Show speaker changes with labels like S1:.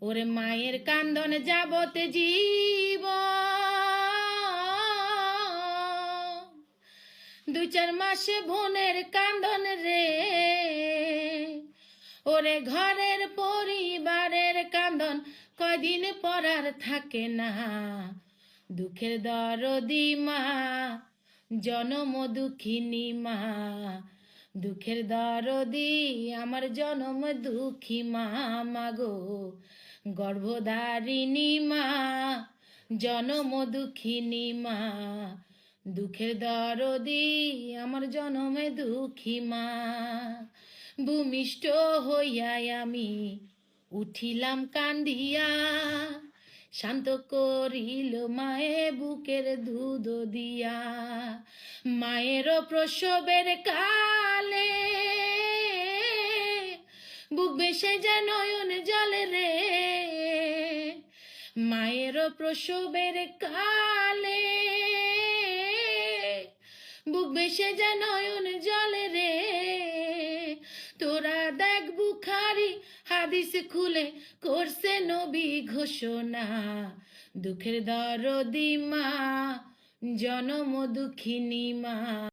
S1: ওরে মায়ের কান্দন যাবত জীব, 2-4 মাসে বোনের কান্দন রে। ওরে ঘরের পরিবারের কান্দন কয়দিন পর আর থাকে না। দুঃখের দরদি মা, জনম দুঃখিনী মা। দুঃখের দরদি আমার জনম দুঃখী মা, মাগো গর্ভধারিণী মা, জনম দুঃখিনী মা। দুঃখের দরদি আমার জনমে দুঃখী মা। ভূমিষ্ঠ হইয়া আমি উঠিলাম কান্দিয়া, শান্ত করিল মায়ে বুকের দুধ দিয়া। মায়ের প্রসবের কালে বুক ভেসে যায় নয়ন জলে রে। মায়ের প্রসবের কালে বুক ভেসে যায় নয়ন জলে রে। তোরা দেখ বুখারি হাদিস খুলে করছে নবী ঘোষণা। দুঃখের দরদি মা, জনম দুঃখিনী মা।